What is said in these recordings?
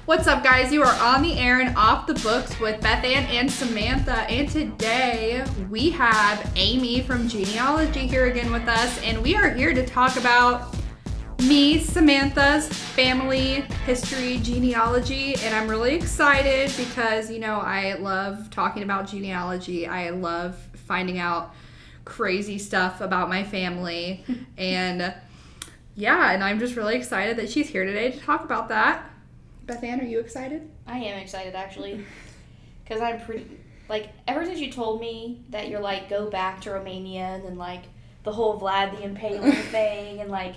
What's up, guys? You are on the air and off the books with Beth Ann and Samantha, and today we have Amy from Genealogy here again with us, and we are here to talk about me, Samantha's family history genealogy, and I'm really excited because, you know, I love talking about genealogy. I love finding out crazy stuff about my family, and and I'm just really excited that she's here today to talk about that. Beth Ann, are you excited? I am excited, actually, because I'm pretty, ever since you told me that you're, go back to Romania and then, the whole Vlad the Impaler thing, and, I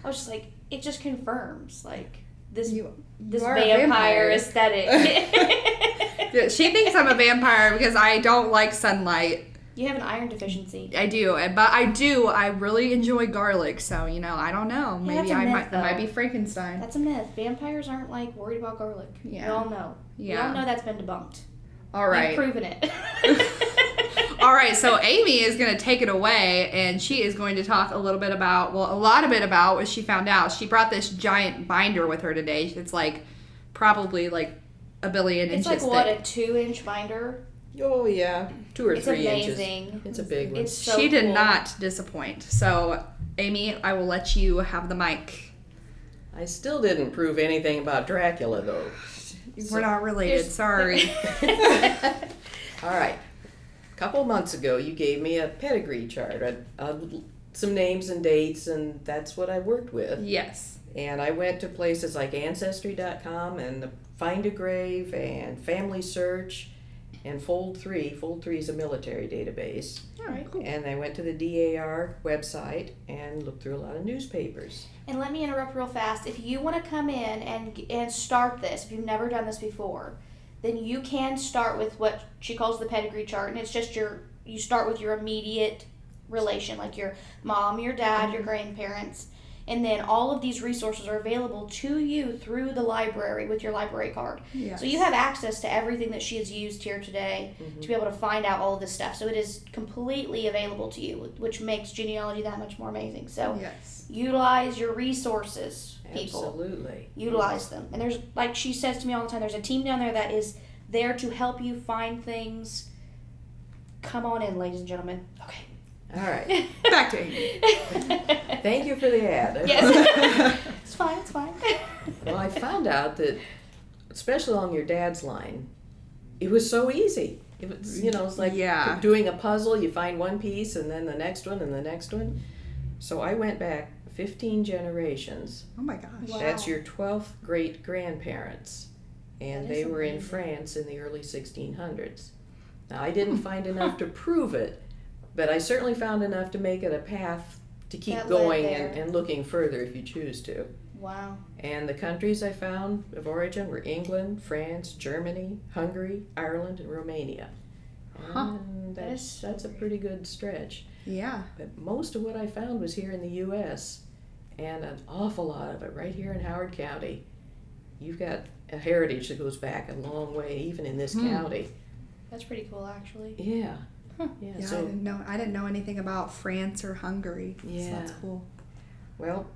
was just it just confirms, this vampire aesthetic. Yeah, she thinks I'm a vampire because I don't like sunlight. You have an iron deficiency. I do, but I really enjoy garlic, so, you know, I don't know. Yeah, maybe I might be Frankenstein. That's a myth. Vampires aren't, worried about garlic. Yeah. We all know. Yeah. We all know that's been debunked. All right. We've proven it. All right, so Amy is going to take it away, and she is going to talk a lot of bit about what she found out. She brought this giant binder with her today. It's, probably, a billion inches thick. It's, a 2-inch binder? Oh, yeah. 2 or 3 inches. It's amazing. It's a big one. It's so She did cool. not disappoint. So, Amy, I will let you have the mic. I still didn't prove anything about Dracula, though. We're not related. Sorry. All right. A couple months ago, you gave me a pedigree chart, some names and dates, and that's what I worked with. Yes. And I went to places like Ancestry.com and Find a Grave and Family Search and Fold 3. Fold 3 is a military database. All right, cool. And I went to the DAR website and looked through a lot of newspapers. And let me interrupt real fast. If you want to come in and start this, if you've never done this before, then you can start with what she calls the pedigree chart, and it's just you start with your immediate relation, like your mom, your dad, your grandparents, and then all of these resources are available to you through the library with your library card. Yes. So you have access to everything that she has used here today to be able to find out all of this stuff. So it is completely available to you, which makes genealogy that much more amazing. So Yes. utilize your resources, people. Absolutely. Utilize them. And there's, like she says to me all the time, there's a team down there that is there to help you find things. Come on in, ladies and gentlemen. Okay. All right. Back to Amy. Thank you for the ad. Yes. It's fine. Well, I found out that, especially on your dad's line, it was so easy. It was, it's like doing a puzzle. You find one piece and then the next one and the next one. So I went back 15 generations. Oh my gosh. Wow. That's your 12th great-grandparents. And they were in amazing. France in the early 1600s. Now, I didn't find enough to prove it, but I certainly found enough to make it a path to keep That going led there. and looking further if you choose to. Wow. And the countries I found of origin were England, France, Germany, Hungary, Ireland, and Romania. And that's a pretty good stretch. Yeah. But most of what I found was here in the U.S., and an awful lot of it right here in Howard County. You've got a heritage that goes back a long way, even in this county. That's pretty cool, actually. Yeah. Huh. Yeah. Yeah, So, I didn't know anything about France or Hungary. Yeah. So that's cool. well,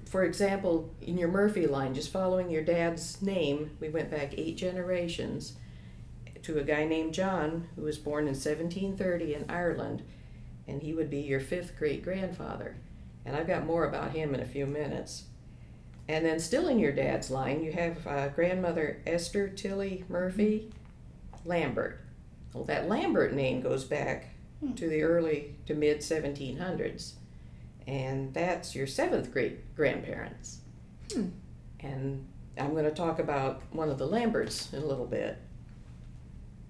for example, in your Murphy line, just following your dad's name, we went back 8 generations to a guy named John, who was born in 1730 in Ireland, and he would be your 5th great-grandfather. And I've got more about him in a few minutes. And then still in your dad's line, you have grandmother Esther Tilly Murphy Lambert. Well, that Lambert name goes back to the early to mid 1700s. And that's your 7th great-grandparents. And I'm going to talk about one of the Lamberts in a little bit.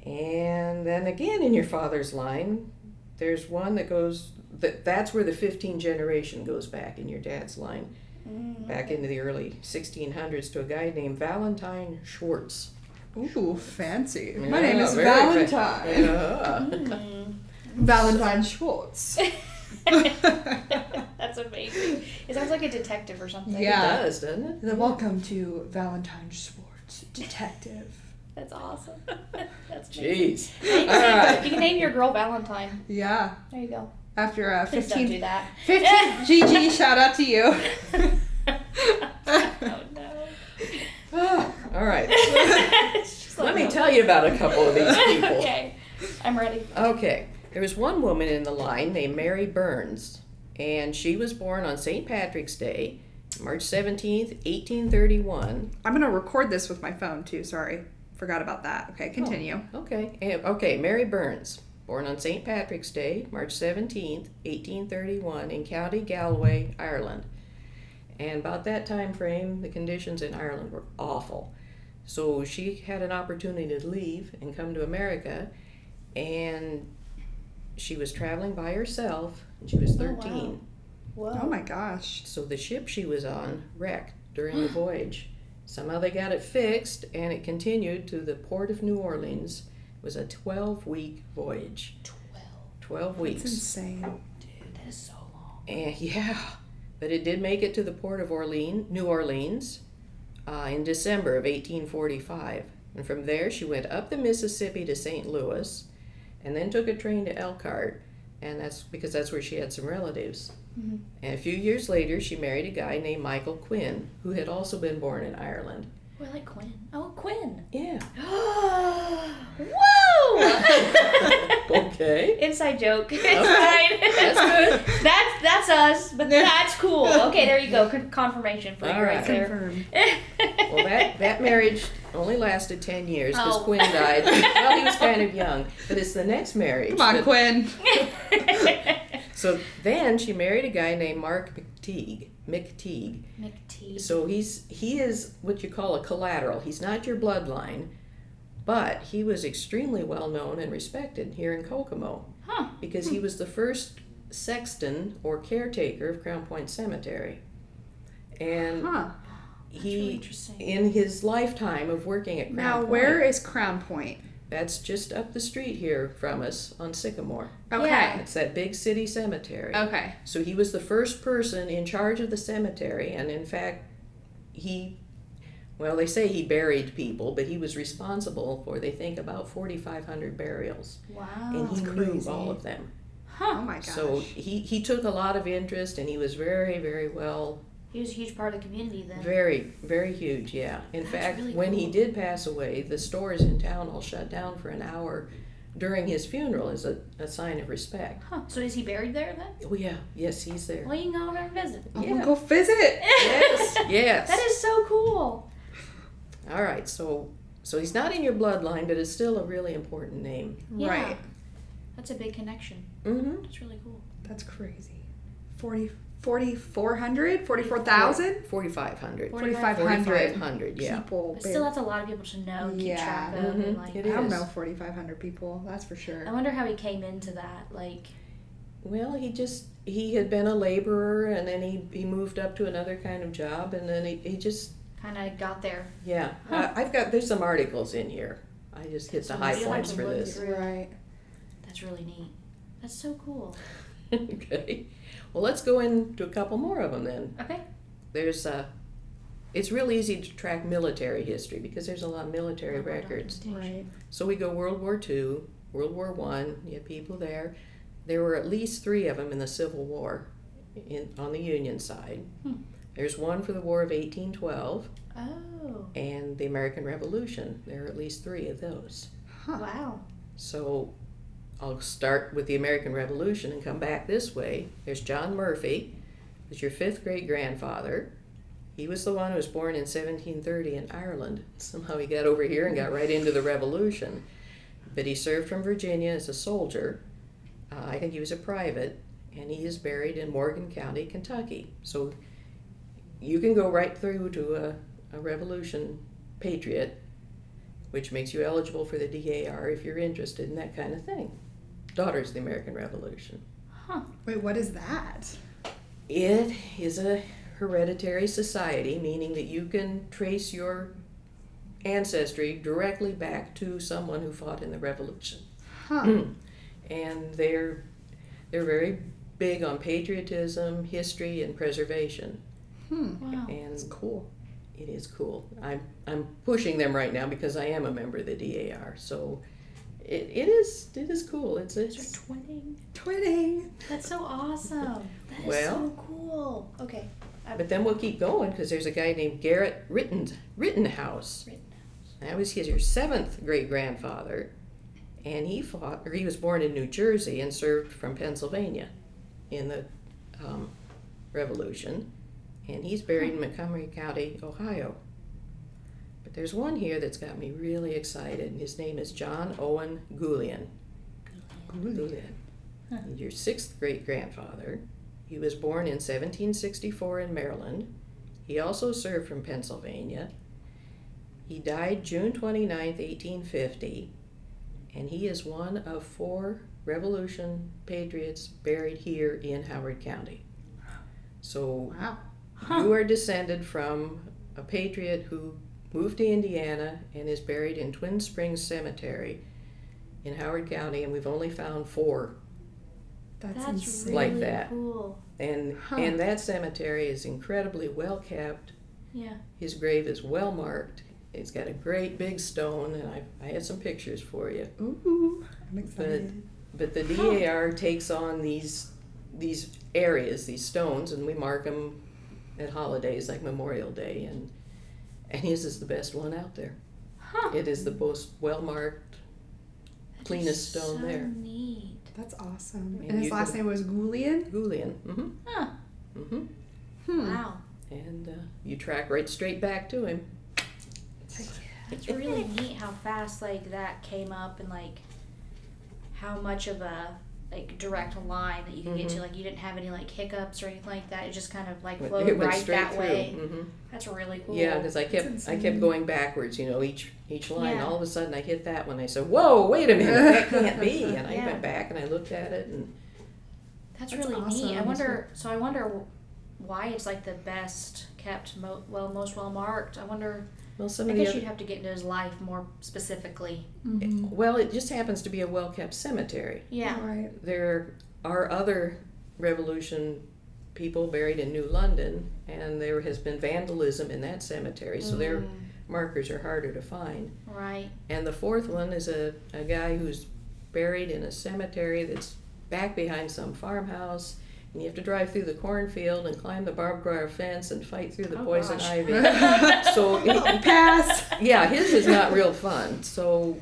And then again in your father's line, there's one that goes, that's where the 15 generation goes back in your dad's line. Back into the early 1600s to a guy named Valentine Schwartz. Ooh, fancy. Yeah, My name is very Valentine. Yeah. Valentine Schwartz. That's amazing. It sounds like a detective or something. Yeah. It does, doesn't it? Welcome to Valentine Schwartz, detective. That's awesome. That's Jeez. amazing. All right. You can name your girl Valentine. Yeah. There you go. After Please don't 15, do that. 15 GG, shout out to you. Oh no. All All right. It's just Let like, me tell you about a couple of these people. Okay, I'm ready. Okay. There was one woman in the line named Mary Burns, and she was born on St. Patrick's Day, March 17th, 1831. I'm going to record this with my phone too. Sorry. Forgot about that. Okay, continue. Okay, Mary Burns, born on St. Patrick's Day, March 17th, 1831, in County Galway, Ireland. And about that time frame, the conditions in Ireland were awful. So she had an opportunity to leave and come to America, and she was traveling by herself, and she was 13. Whoa. Oh my gosh. So the ship she was on wrecked during the voyage. Somehow they got it fixed, and it continued to the port of New Orleans. It was a 12-week voyage. 12 weeks. That's insane. Dude, that is so long. And yeah, but it did make it to the port of New Orleans in December of 1845. And from there, she went up the Mississippi to St. Louis, and then took a train to Elkhart, and that's because that's where she had some relatives. Mm-hmm. And a few years later, she married a guy named Michael Quinn, who had also been born in Ireland. Oh, I like Quinn. Oh, Quinn. Yeah. Whoa! Okay. Inside joke. It's Okay. fine. That's good. That's us, but that's cool. Okay, there you go. Confirmation for you All right right. there. Confirmed. Well, that marriage only lasted 10 years because Oh. Quinn died. Well, he was kind of young. But it's the next marriage. Come on, that- Quinn. So then she married a guy named Mark McTeague. McTeague. So he is what you call a collateral. He's not your bloodline, but he was extremely well known and respected here in Kokomo Huh. because he was the first sexton or caretaker of Crown Point Cemetery. And Huh. That's really he, interesting. in his lifetime of working at Crown Now, Point, where is Crown Point? that's just up the street here from us on Sycamore. Okay. Yeah. It's that big city cemetery. Okay. So he was the first person in charge of the cemetery, and in fact, they say he buried people, but he was responsible for, they think, about 4,500 burials. Wow. And he that's knew crazy. all of them. Oh Huh. my gosh. So he took a lot of interest, and he was very, very well, He was a huge part of the community then. very, very huge, yeah. In That's fact, really when he cool. did pass away, the stores in town all shut down for an hour during his funeral as a sign of respect. Huh. So is he buried there then? Oh, yeah. Yes, he's there. Well, you can go over and visit. I'm Yeah. gonna go visit. Yes, yes. That is so cool. All right, so he's not in your bloodline, but it's still a really important name. Yeah. Right. That's a big connection. Mm-hmm. That's really cool. That's crazy. 4,400? 44,000? 4,500. 4,500 4,500, yeah. people. But still, that's a lot of people to know, keep Yeah. track of. And, Mhm. like, It I don't is. know 4,500 people. That's for sure. I wonder how he came into that. Like, Well, he had been a laborer, and then he moved up to another kind of job, and then he just, kind of got there. yeah. Huh. There's some articles in here. I just hit the high You'll have points to for look this. through. Right. That's really neat. That's so cool. Okay. Well, let's go into a couple more of them then. Okay. There's it's real easy to track military history because there's a lot of military records. Right. So we go World War II, World War I, you have people there. There were at least 3 of them in the Civil War on the Union side. There's one for the War of 1812 Oh. and the American Revolution. There are at least 3 of those. Wow. So I'll start with the American Revolution and come back this way. There's John Murphy, who's your 5th great-grandfather. He was the one who was born in 1730 in Ireland. Somehow he got over here and got right into the Revolution. But he served from Virginia as a soldier. I think he was a private, and he is buried in Morgan County, Kentucky. So you can go right through to a Revolution patriot, which makes you eligible for the DAR if you're interested in that kind of thing. Daughters of the American Revolution. Huh. Wait, what is that? It is a hereditary society, meaning that you can trace your ancestry directly back to someone who fought in the Revolution. Huh. And they're very big on patriotism, history, and preservation. Wow. And That's cool. it is cool. I'm pushing them right now because I am a member of the DAR. So it is cool. It's Those are twinning. Twinning. That's so awesome. That is Well- so cool. Okay. But then we'll keep going because there's a guy named Garrett Rittenhouse. That was your 7th great-grandfather, and he was born in New Jersey and served from Pennsylvania in the Revolution, and he's buried in Montgomery County, Ohio. But there's one here that's got me really excited, and his name is John Owen Ghoulian. Ghoulian. Huh. Your 6th great-grandfather. He was born in 1764 in Maryland. He also served from Pennsylvania. He died June 29th, 1850, and he is one of 4 Revolution patriots buried here in Howard County. So Wow. you are descended from a patriot who moved to Indiana and is buried in Twin Springs Cemetery in Howard County, and we've only found 4 That's really insane. like that. cool. And that cemetery is incredibly well kept. Yeah. His grave is well marked. It's got a great big stone, and I have some pictures for you. Ooh, I'm excited. But the DAR takes on these areas, these stones, and we mark them at holidays like Memorial Day, and his is the best one out there. Huh. It is the most well marked, That cleanest is stone so there. Neat. That's awesome. And And his you last can- name was Ghoulian? Ghoulian. Mm-hmm. Huh. Mm-hmm. Wow. And you track right straight back to him. It's really neat how fast like that came up and like how much of a like direct line that you can get to. Like you didn't have any like hiccups or anything like that. It just kind of like flowed It went right straight that through. way. Mm-hmm. That's really cool. Yeah, because I kept insane. going backwards, each line. Yeah. All of a sudden, I hit that one. I said, "Whoa, wait a minute, that can't be!" And I Yeah. went back and I looked at it, and That's That's really awesome. neat. I wonder why it's like the best kept, most well marked. I wonder. well, some I of the guess other, you'd have to get into his life more specifically. Mm-hmm. well, it just happens to be a well kept cemetery. Yeah. Right. There are other Revolution people buried in New London, and there has been vandalism in that cemetery, so their markers are harder to find. Right. And the 4th one is a guy who's buried in a cemetery that's back behind some farmhouse, and you have to drive through the cornfield and climb the barbed wire fence and fight through the poison gosh. ivy. So Pass. yeah, his is not real fun. So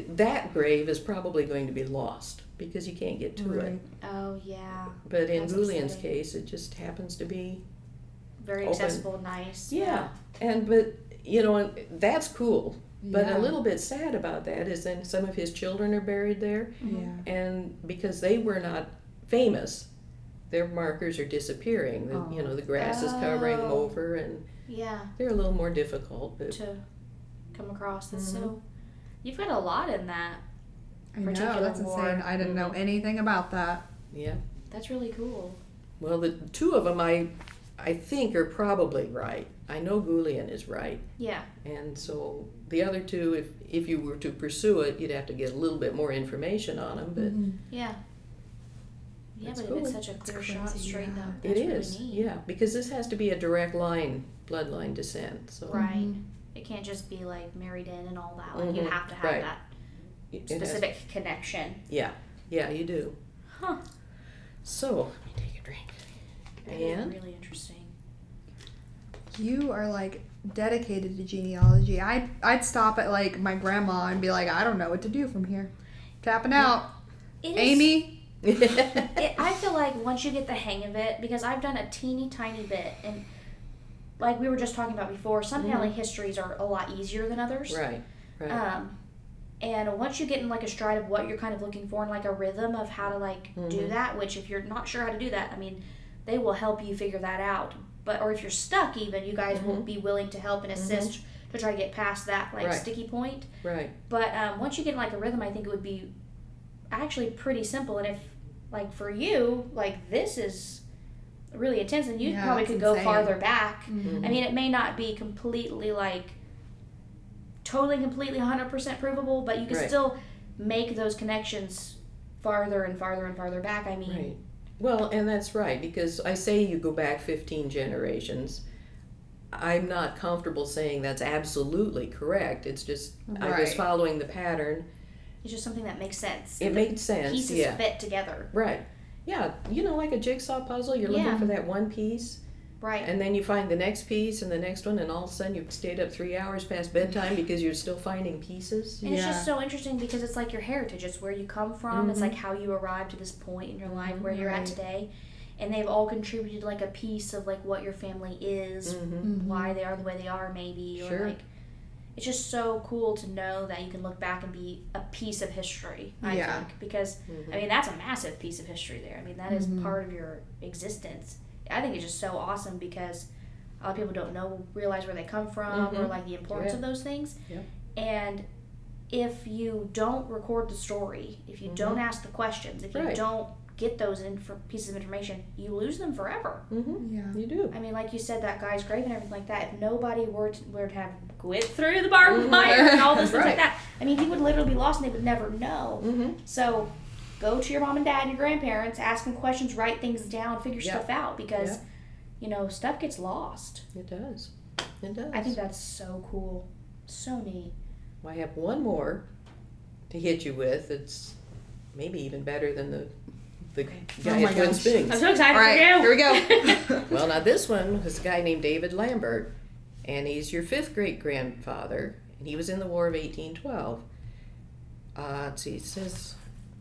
that grave is probably going to be lost because you can't get to it. Right. Oh yeah. But in That's Ghoulian's upsetting. case, it just happens to be Very Open. accessible, nice. yeah. But and that's cool. But Yeah. a little bit sad about that is then some of his children are buried there, Yeah. and because they were not famous, their markers are disappearing. The grass is covering them Oh. over, and Yeah. they're a little more difficult. But To come across. That's Mhm. so. You've got a lot in that. I know, particular that's war. insane. I didn't know anything about that. yeah, That's really cool. well, the 2 of them I think are probably right. I know Ghoulian is right, Yeah. and so the other 2, if you were to pursue it, you'd have to get a little bit more information on them. But Yeah. Yeah, That's but if it's cool. such a clear crazy, shot straight yeah. up, it that's is, really neat. yeah, because this has to be a direct bloodline descent. So Right. Mhm. It can't just be like married in and all that. Like you Mhm. have to have Right. that it has- specific connection. yeah, you do. Huh. So let me take a drink. That is And really interesting. You are like dedicated to genealogy. I'd stop at like my grandma and be like, I don't know what to do from here. Tapping out. It is, Amy. I feel like once you get the hang of it, because I've done a teeny tiny bit, and like we were just talking about before, some family histories are a lot easier than others. right. And once you get in like a stride of what you're kind of looking for and like a rhythm of how to like do Mhm. that, which if you're not sure how to do that, I mean, they will help you figure that out. But or if you're stuck, even you guys will be willing to help and assist to try to get past that like Right. sticky point. Right. But once you get in like a rhythm, I think it would be actually pretty simple. And if like for you, like this is really intense, and you Yeah, probably it's could go insane. farther back. Mhm. I mean, it may not be completely like totally completely 100% provable, but you can Right. still make those connections farther and farther and farther back. I mean, Right. Well, and that's right, because I say you go back 15 generations. I'm not comfortable saying that's absolutely correct. It's just I was Right. following the pattern. it's just something that makes sense. It The made sense. pieces Yeah. fit together. Right. Yeah. Like a jigsaw puzzle, you're Yeah. looking for that one piece. Right. And then you find the next piece and the next one, and all of a sudden you've stayed up 3 hours past bedtime because you're still finding pieces. And it's just so interesting because it's like your heritage. It's where you come from. It's like how you arrived to this point in your life where you're at today. And they've all contributed like a piece of like what your family is, why they are the way they are maybe. Or like, it's just so cool to know that you can look back and be a piece of history, I think. Because, I mean, that's a massive piece of history there. I mean, that is part of your existence. I think it's just so awesome because a lot of people don't realize where they come from or like the importance of those things. And if you don't record the story, if you don't ask the questions, if you don't get those pieces of information, you lose them forever. Yeah, you do. I mean, like you said, that guy's grave and everything like that. If nobody were to have went through the barbed wire and all those things like that, I mean, he would literally be lost and they would never know. So go to your mom and dad and your grandparents, ask them questions, write things down, figure stuff out because, you know, stuff gets lost. It does. It does. I think that's so cool. So neat. Well, I have one more to hit you with. It's maybe even better than the guy at Twin Springs. I'm so excited for you. Here we go. Well, now this one was a guy named David Lambert, and he's your 5th great-grandfather, and he was in the War of 1812. Let's see, it says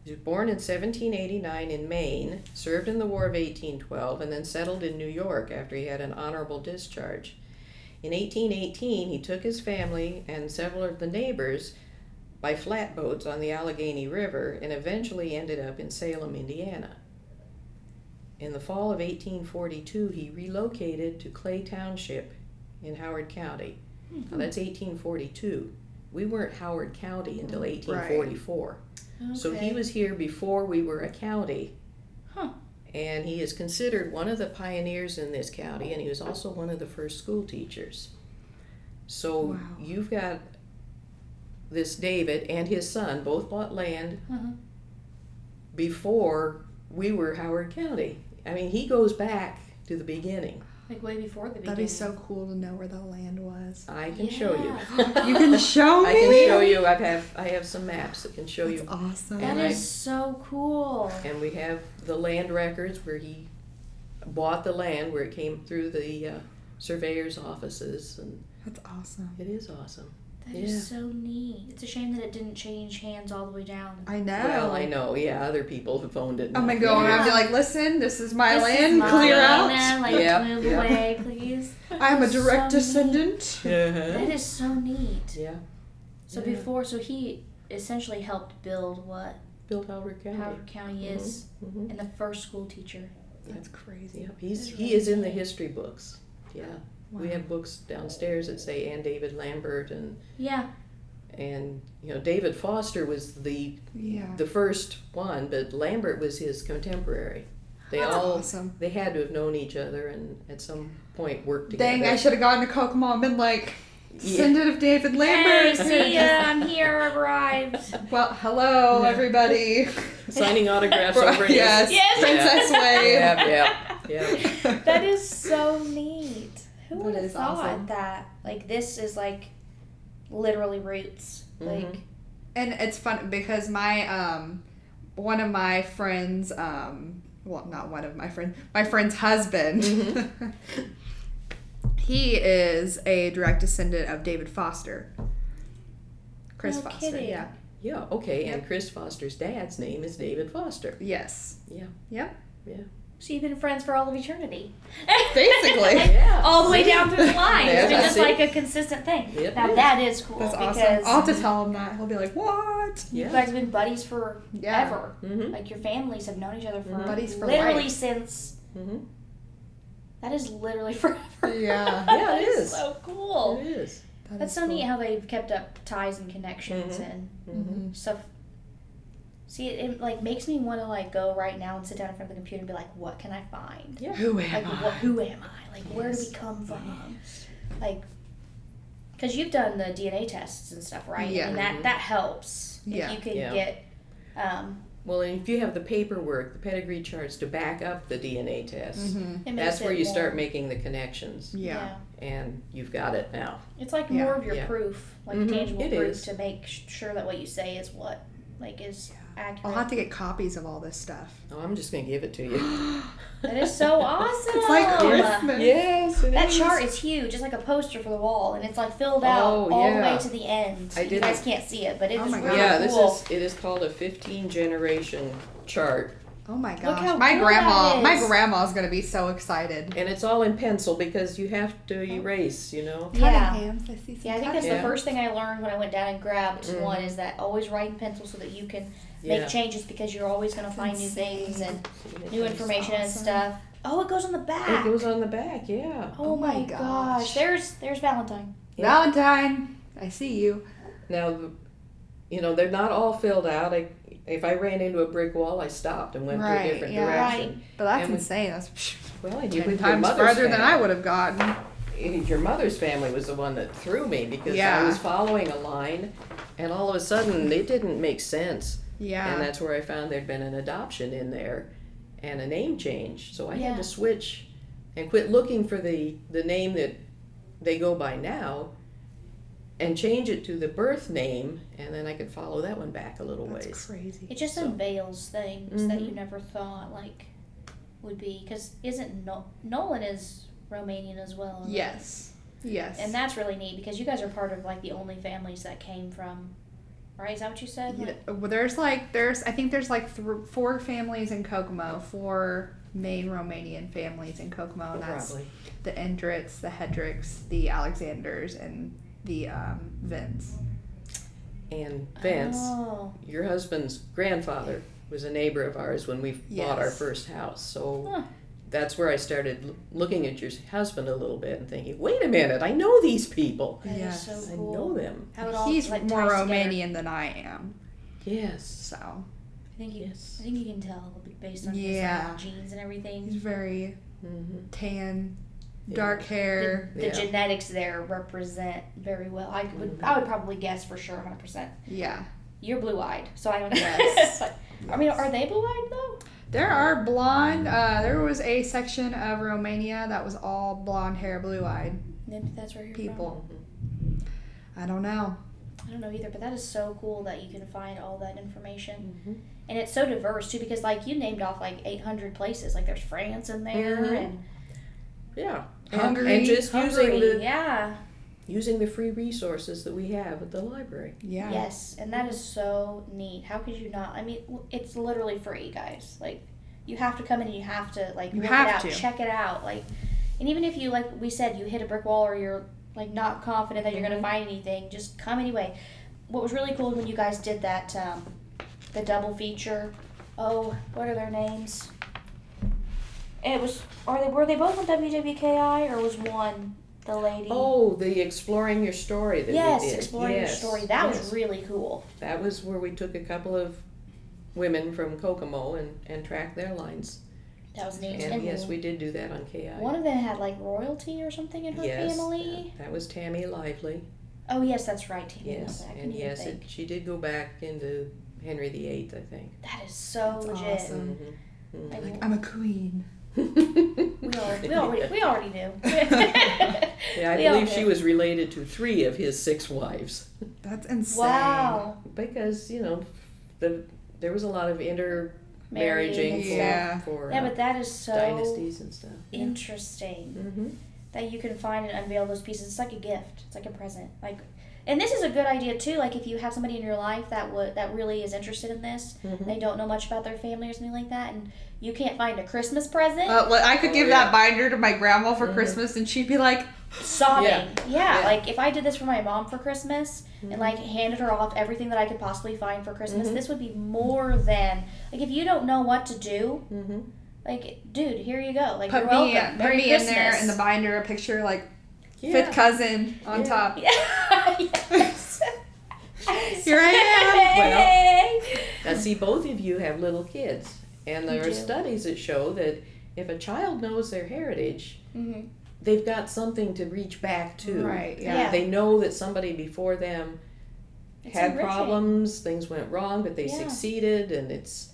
he was born in 1789 in Maine, served in the War of 1812, and then settled in New York after he had an honorable discharge. In 1818, he took his family and several of the neighbors by flatboats on the Allegheny River and eventually ended up in Salem, Indiana. In the fall of 1842, he relocated to Clay Township in Howard County. Now that's 1842. We weren't Howard County until 1844. So he was here before we were a county. And he is considered one of the pioneers in this county, and he was also one of the first school teachers. So you've got this David and his son both bought land before we were Howard County. I mean, he goes back to the beginning. Like way before the beginning. That'd be so cool to know where the land was. I can show you. You can show me? I can show you. I have some maps that can show you. Awesome. That is so cool. And we have the land records where he bought the land, where it came through the surveyor's offices. And that's awesome. It is awesome. That is so neat. It's a shame that it didn't change hands all the way down. I know. Well, I know. Yeah, other people have owned it. I'm going to go and I'll be like, listen, this is my land. Is clear out. Move away, please. I'm a direct descendant. That is so neat. Yeah. So so he essentially helped build what? Built Howard County. Howard County is, and the first school teacher. That's crazy. Yep. He is in the history books. Yeah. Wow. We have books downstairs that say "and David Lambert" and and you know David Foster was the first one, but Lambert was his contemporary. That's awesome. They had to have known each other and at some point worked together. Dang, I should have gone to Kokomo and been like, descendant of David Hey, Lambert. see ya, I'm here, I've arrived. Well, hello everybody. Signing autographs over here. Yes. Princess Wave. Yeah. That is so neat. Who would have thought awesome. that? Like, this is, like, literally roots. Like, and it's fun because my, one of my friends, well, not one of my friends, my friend's husband, he is a direct descendant of David Foster. Chris Foster, kidding. Yeah, okay, and Chris Foster's dad's name is David Foster. Yes. Yeah. Yep. Yeah. So you've been friends for all of eternity. Basically. All the way down through the line. Yeah, It's been just like a consistent thing. Yep. Now that is cool. That's awesome. Because I'll have to tell him that. He'll be like, what? you guys have been buddies for ever. Mm-hmm. Like, your families have known each other for buddies for literally life. since... Mm-hmm. That is literally forever. Yeah. Yeah, it is. So cool. It is. That's so neat how they've kept up ties and connections and stuff. See, it like makes me want to like go right now and sit down in front of the computer and be like, what can I find? Yeah. Who am I? Who am I? Like, where do we come from? Like, because you've done the DNA tests and stuff, right? Yeah. And that helps. Yeah. If you could get... well, and if you have the paperwork, the pedigree charts to back up the DNA test, that's where you start making the connections. Yeah. And you've got it now. It's like more of your Yeah. proof, like tangible proof to make sure that what you say is what, like, is accurate. I'll have to get copies of all this stuff. Oh, I'm just gonna give it to you. That is so awesome. It's like Christmas. Yes, it That is. chart is huge. It's like a poster for the wall, and it's like filled out all the way to the end. I You did guys it. can't see it, but it Oh was my really God. Yeah, cool. it is called a 15 generation chart. Oh my Look gosh. how My cool grandma that my is. grandma's gonna be so excited. And it's all in pencil because you have to erase, you know. Yeah. Cunninghams, I see some Yeah, I think that's Yeah. the first thing I learned when I went down and grabbed Mhm. one is that always write in pencil so that you can make Yeah. changes because you're always going to find new things and new information and awesome. stuff. Oh, it goes on the back. It goes on the back, yeah. Oh my gosh. There's Valentine. Yeah. Valentine, I see you. Now, you know, they're not all filled out. If I ran into a brick wall, I stopped and went to Right, a different yeah. direction. But that's And we- insane. That's Well, and you 10 with your times mother's farther than I family. would have gotten. Your mother's family was the one that threw me because Yeah. I was following a line, and all of a sudden it didn't make sense. Yeah. And that's where I found there'd been an adoption in there and a name change. So I Yeah. had to switch and quit looking for the name that they go by now and change it to the birth name, and then I could follow that one back a little That's ways. crazy. It just So- unveils things that Mhm. you never thought like would be because isn't Nolan is Romanian as well? isn't he? Yes. Yes. And that's really neat because you guys are part of like the only families that came from, right? Is that what you said? Yeah, well, there's I think there's like 4 families in Kokomo, 4 main Romanian families in Kokomo, and that's Probably. the Endrits, the Hedricks, the Alexanders, and the Vins. And Vince, Oh. your husband's grandfather, was a neighbor of ours when we bought our Yes. first house. So Huh. that's where I started looking at your husband a little bit and thinking, wait a minute, I know these people. That is Yes. so I cool. know them. How it all He's like, more ties together. Romanian than I am, Yes. so I think you, Yes. I think you can tell based on Yeah. his genes and everything. he's very Mm-hmm. tan, Yeah. dark hair. The Yeah. genetics there represent very well. I would probably guess for sure 100%. Yeah. You're blue-eyed, so I don't know. Yes. But, I mean, are they blue-eyed though? There are blonde. There was a section of Romania that was all blonde hair, blue-eyed Maybe that's where you're people. Mm-hmm. I don't know. from. I don't know either, but that is so cool that you can find all that information. Mm-hmm. And it's so diverse too because like you named off like 800 places. Like there's France in there Mhm. and Yeah. Hungary. And just Hungary. Yeah. using the free resources that we have at the library. Yeah. Yes, and that is so neat. How could you not? I mean, it's literally free, guys. Like, you have to come in and you have to, like, You look have it out, to. check it out. Like, and even if you, like we said, you hit a brick wall or you're, like, not confident that you're going to find anything, just come anyway. What was really cool when you guys did that, the double feature, oh, what are their names? It was, were they both on WWKI or was one the lady? Oh, the Exploring Your Story that yes, we did. Exploring Your Yes, Story. That yes. was really cool. That was where we took a couple of women from Kokomo and tracked their lines. That was neat. And yes, we did do that on KI. One of them had like royalty or something in her Yes, family. that was Tammy Lively. Oh yes, that's right. Tammy Yes, Lively. I and couldn't even yes, think. she did go back into Henry VIII, I think. That is so That's legit. awesome. Mhm. Like, I'm a queen. we already knew. Yeah, I We all believe she did. was related to 3 of his 6 wives. That's insane. Wow. Because, you know, there was a lot of intermarrying Marrying and Yeah. for Yeah, but that is so dynasties and stuff. interesting Mm-hmm. that you can find and unveil those pieces. It's like a gift. It's like a present. Like, and this is a good idea too. Like if you have somebody in your life that really is interested in this, Mhm. they don't know much about their family or something like that, and you can't find a Christmas present. Well, I could Oh, give yeah. that binder to my grandma for Mhm. Christmas, and she'd be like, Sobbing. Yeah. Yeah. Yeah. Like if I did this for my mom for Christmas Mhm. and like handed her off everything that I could possibly find for Christmas, Mhm. this would be more than like if you don't know what to do, Mm-hmm. like dude, here you go. Like put you're me, welcome. put Merry me Christmas. in there in the binder, a picture like Yeah. fifth cousin on Yeah. top. Yes. Here I Hey. Now, see, both of you have little kids, and there We are do. studies that show that if a child knows their heritage, Mhm. they've got something to reach back to. Right, yeah. They know that somebody before them It's had enriching. problems, things went wrong, but they Yeah. succeeded, and it's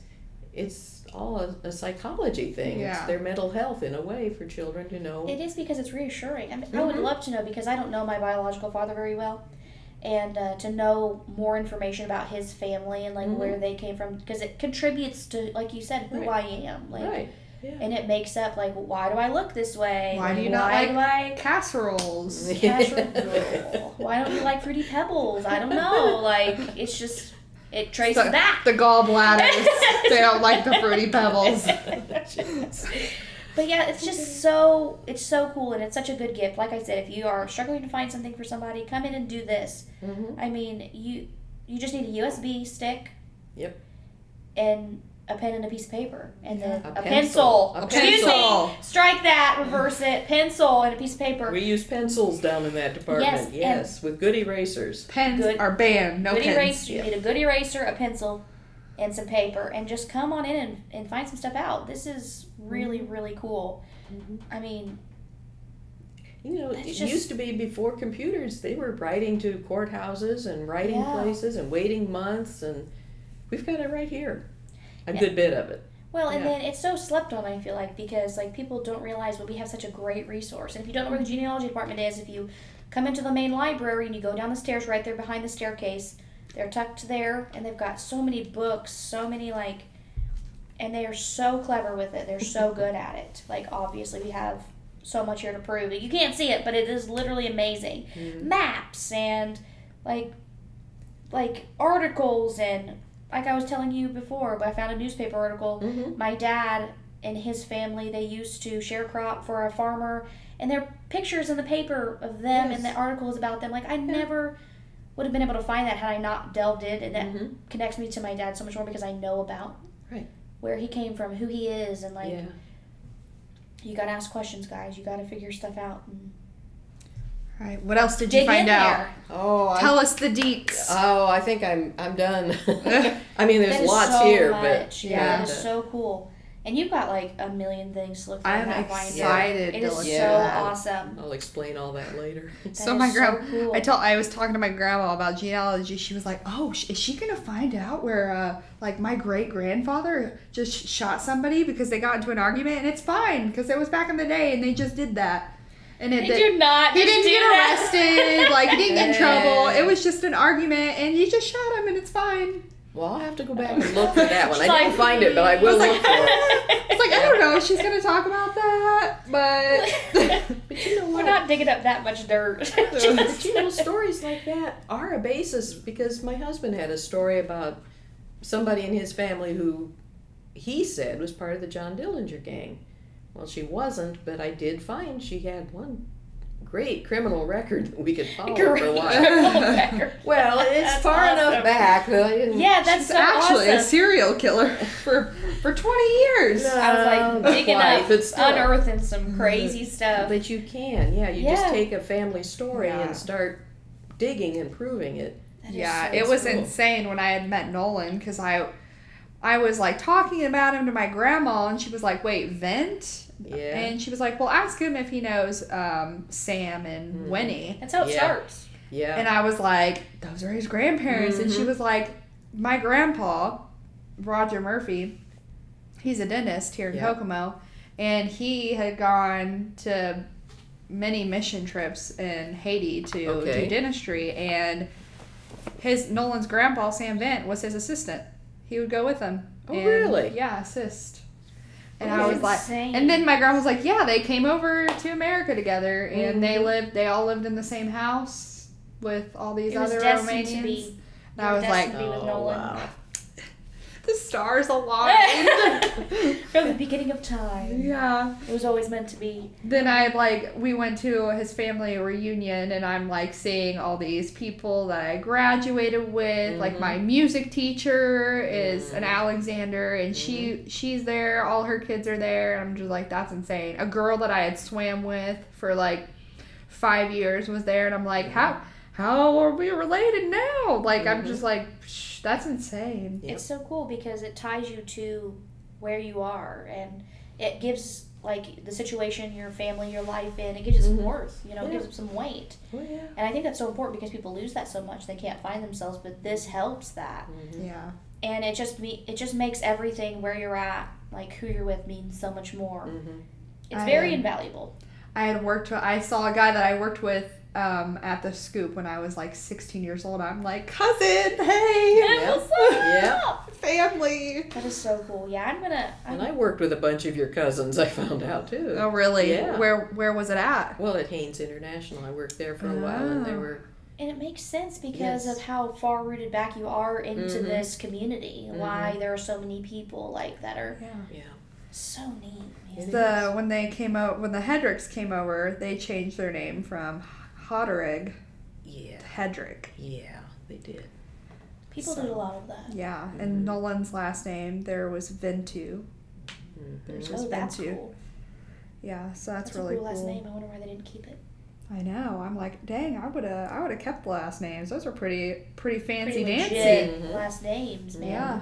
all a psychology thing. It's Yeah. their mental health in a way for children to know. It is because it's reassuring. I mean, I would Mhm. love to know because I don't know my biological father very well. and to know more information about his family and like where they came from, because it contributes to, like you said, who I am. Like, right. Yeah. And it makes up, like, why do I look this way? Why do you not like casseroles? Casserole. Why don't you like Fruity Pebbles? I don't know. Like, it's just, it traces that. The gallbladders. They don't like the Fruity Pebbles. But yeah, it's just so cool, and it's such a good gift. Like I said, if you are struggling to find something for somebody, come in and do this. I mean, you just need a USB stick. Yep. And a pen and a piece of paper, and then a pencil. pencil. Excuse me. Strike that. Reverse it. Pencil and a piece of paper. We use pencils down in that department. Yes, with good erasers. Pens are banned. No good pens. Eraser. You need a good eraser, a pencil, and some paper, and just come on in and find some stuff out. This is really, really cool. I mean, you know, it used to be before computers. They were writing to courthouses and writing places and waiting months, and we've got it right here. A good bit of it. Well, and then it's so slept on, I feel like, because like people don't realize we have such a great resource. And if you don't know where the genealogy department is, if you come into the main library and you go down the stairs right there behind the staircase, they're tucked there, and they've got so many books, so many like, and they are so clever with it. They're so good at it. Like, obviously we have so much here to prove it. You can't see it, but it is literally amazing. Maps and like articles, and like I was telling you before, but I found a newspaper article. My dad and his family, they used to sharecrop for a farmer, and there are pictures in the paper of them, and the article is about them. Like, I never would have been able to find that had I not delved in, and that connects me to my dad so much more because I know about where he came from, who he is, and like, you gotta ask questions, guys. You gotta figure stuff out. All right. What else did you find out? Tell us the deets. I think I'm done. I mean, there's lots here, but it is so cool. And you've got like a million things to look for. I'm excited. It is so awesome. I'll explain all that later. So my grandma, I was talking to my grandma about genealogy. She was like, "Oh, is she gonna find out where like my great grandfather just shot somebody because they got into an argument?" And it's fine because it was back in the day, and they just did that. And he didn't get arrested. Like, he didn't get in trouble. It was just an argument, and you just shot him, and it's fine. Well, I'll have to go back and look for that one. I didn't find it, but I will look for it. It's like, I don't know if she's going to talk about that, but you know what? We're not digging up that much dirt. But you know, stories like that are a basis, because my husband had a story about somebody in his family who he said was part of the John Dillinger gang. Well, she wasn't, but I did find she had one great criminal record that we could follow for a while. Well, it's far enough back that I didn't. Yeah, that's she's so actually awesome. A serial killer for 20 years. No, I was like digging up, unearthing some crazy stuff. But you can, you just take a family story and start digging and proving it. It was insane when I had met Nolan, because I was like talking about him to my grandma, and she was like, "Wait, Vent?" Yeah. And she was like, "Well, ask him if he knows Sam and Winnie." That's how it starts. Yeah. And I was like, "Those are his grandparents." And she was like, "My grandpa, Roger Murphy, he's a dentist here in Kokomo, and he had gone to many mission trips in Haiti to do dentistry, and Nolan's grandpa, Sam Vent, was his assistant. He would go with him. Oh, really? Yeah, assist." And I was like, and then my grandma was like, "Yeah, they came over to America together, and they all lived in the same house with all these other Romanians." And I was like, wow. The stars aligned. From the beginning of time. Yeah. It was always meant to be. Then we went to his family reunion, and I'm like seeing all these people that I graduated with. Like, my music teacher is an Alexander, and she's there. All her kids are there. And I'm just like, that's insane. A girl that I had swam with for like 5 years was there, and I'm like, how are we related now? Like, I'm just like, that's insane. It's so cool because it ties you to where you are, and it gives, like, the situation, your family, your life in, it gives you some worth, it gives it some weight. Oh, yeah. And I think that's so important because people lose that so much, they can't find themselves, but this helps that. Yeah. And it just makes everything where you're at, like, who you're with, means so much more. It's very invaluable. I saw a guy that I worked with at the Scoop when I was like 16 years old. I'm like, cousin, hey, What's up? family. That is so cool. Yeah, And I worked with a bunch of your cousins, I found out, too. Oh, really? Yeah. Where was it at? Well, at Haynes International. I worked there for a while, and they were... And it makes sense because of how far rooted back you are into this community. Why there are so many people like that are so neat. Man. When they came out, when the Hedricks came over, they changed their name from Hodderig to Hedrick. Yeah, they did. People did a lot of that. Yeah, and Nolan's last name there was Ventu. There's just that's Ventu. cool. Yeah, so that's That's really a cool last cool. name. I wonder why they didn't keep it. I know. I'm like, dang, I would have kept the last names. Those are pretty fancy Pretty dancy. legit last names, man. Yeah.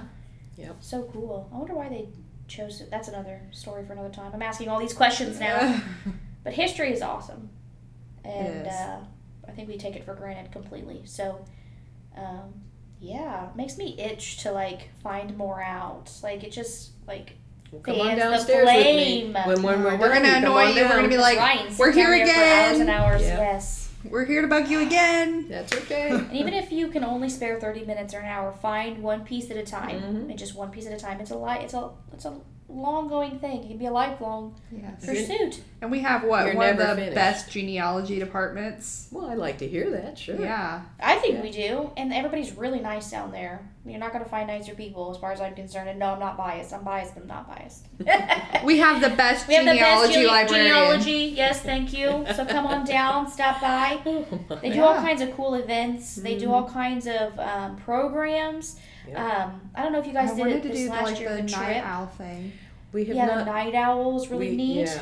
Yep. So cool. I wonder why they chose it. That's another story for another time. I'm asking all these questions now. But history is awesome. And It is. I think we take it for granted completely. So, it makes me itch to, like, find more out. Like, it just, like... Come on fans the downstairs with me. flame. When We're done, gonna come annoy on you. We're down. gonna be like, Right, and we're sit down here there for hours and again. hours. Yeah. Yes. We're here to bug you again. That's okay. And even if you can only spare 30 minutes or an hour, find one piece at a time. And just one piece at a time. It's a long going thing. It can be a lifelong Yes. pursuit. And we have You're one of never the finished. best genealogy departments. Well, I'd like to hear that, sure. Yeah. I think we do. And everybody's really nice down there. You're not going to find nicer people as far as I'm concerned. And no, I'm not biased. I'm biased, but I'm not biased. We have the best We have the best genealogy librarian. genealogy. Yes, thank you. So come on down, stop by. They do all kinds of cool events. They do all kinds of programs. Yeah. I don't know if you guys I did wanted it to this do last like year. the The night trip. owl thing. We have Yeah, not... the night owl was really neat. Yeah.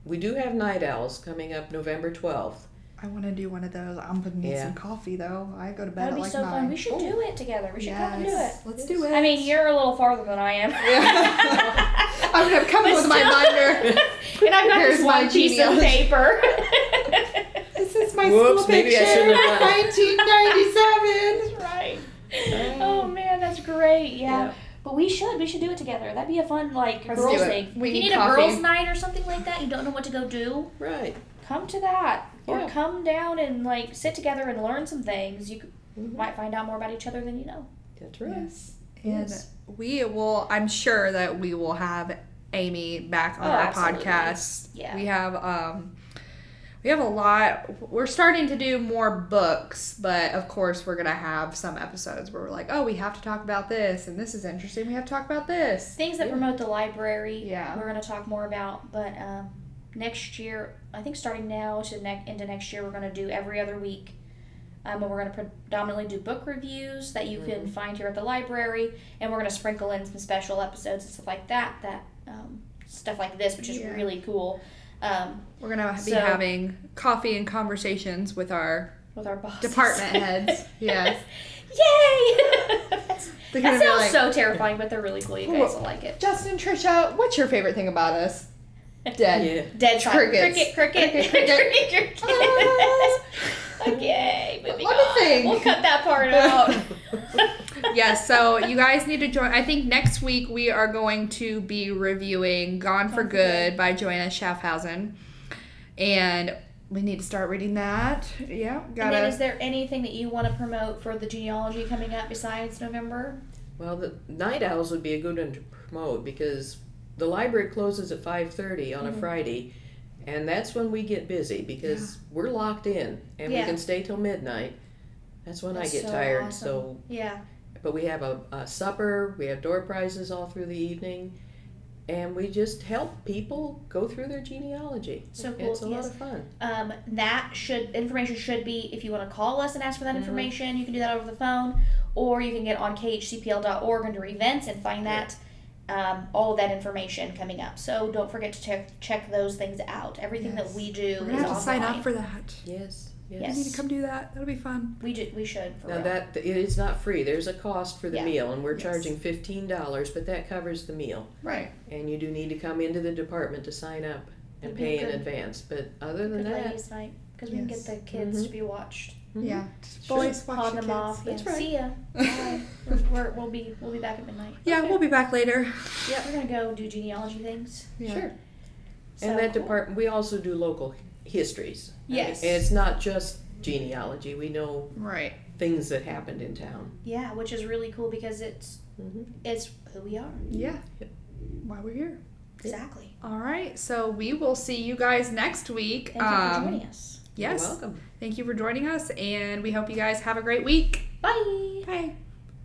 We do have night owls coming up November 12th. I want to do one of those. I'm gonna need some coffee though. I go to bed That'd at be like so 9. fun. We should do it together. We should come and do it. Let's do it. I mean, you're a little farther than I am. I'm gonna come with my binder. And I've got Here's this my one piece of genealogy. paper. This is my Whoops, school maybe I picture. shouldn't have done 1997. That's right. Oh man, that's great. Yeah. But we should do it together. That'd be a fun, like, Let's girls do it. thing. We If you need need a coffee. girls' night or something like that, you don't know what to go do, Right. come to that. Or Yeah. come down and, like, sit together and learn some things. You might find out more about each other than you know. That's right. Yes. And Yes. we will, I'm sure that we will have Amy back on our absolutely. podcast. Yeah. We have a lot. We're starting to do more books, but of course we're going to have some episodes where we're like, oh, we have to talk about this, and this is interesting. We have to talk about this. Things that promote the library, Yeah. we're going to talk more about. But next year, I think starting now to into next year, we're going to do every other week. And we're going to predominantly do book reviews that you can find here at the library. And we're going to sprinkle in some special episodes and stuff like that. Stuff like this, which is really cool. We're going to be having coffee and conversations with our bosses. department heads. Yes. Yay! They're That gonna be sounds like, so terrifying, but they're really cool. You guys will like it. Justin, Trisha, what's your favorite thing about us? Dead. Yeah. Dead silent. Crickets. Cricket. Okay, moving Let me on. think. We'll cut that part out. Yes, so you guys need to join. I think next week we are going to be reviewing Gone for Good by Joanna Schaffhausen. And we need to start reading that. Yeah, And then is there anything that you want to promote for the genealogy coming up besides November? Well, the night owls would be a good one to promote because the library closes at 5:30 on a Friday, and that's when we get busy because we're locked in and we can stay till midnight. That's when That's I get so tired. awesome. So, Yeah. but we have a supper, we have door prizes all through the evening, and we just help people go through their genealogy. So cool. It's a lot of fun. Information should be, if you want to call us and ask for that information, you can do that over the phone, or you can get on khcpl.org under events and find that all of that information coming up. So don't forget to check those things out. Everything that we do we're is going to have to sign online. up for that. Yes. You need to come do that. That'll be fun. We should. For Now real. that it is not free. There's a cost for the Yeah. meal, and we're charging $15, but that covers the meal. Right. And you do need to come into the department to sign up and It'd be pay in good. advance. But other than Good that, ladies' night, because we can get the kids to be watched. Yeah. Sure. Boys, watch Pawn the them kids. off. That's Yeah. right. See ya. Bye. We'll be back at midnight. Yeah, Okay. we'll be back later. Yeah, we're gonna go do genealogy things. Yeah. Sure. So and that cool. department, we also do local histories. Yes. And it's not just genealogy. We know Right. things that happened in town. Yeah, which is really cool because it's who we are. Yeah. Why we're here. Exactly. All right. So we will see you guys next week. Thank you for joining us. Yes. You're welcome. Thank you for joining us, and we hope you guys have a great week. Bye. Bye.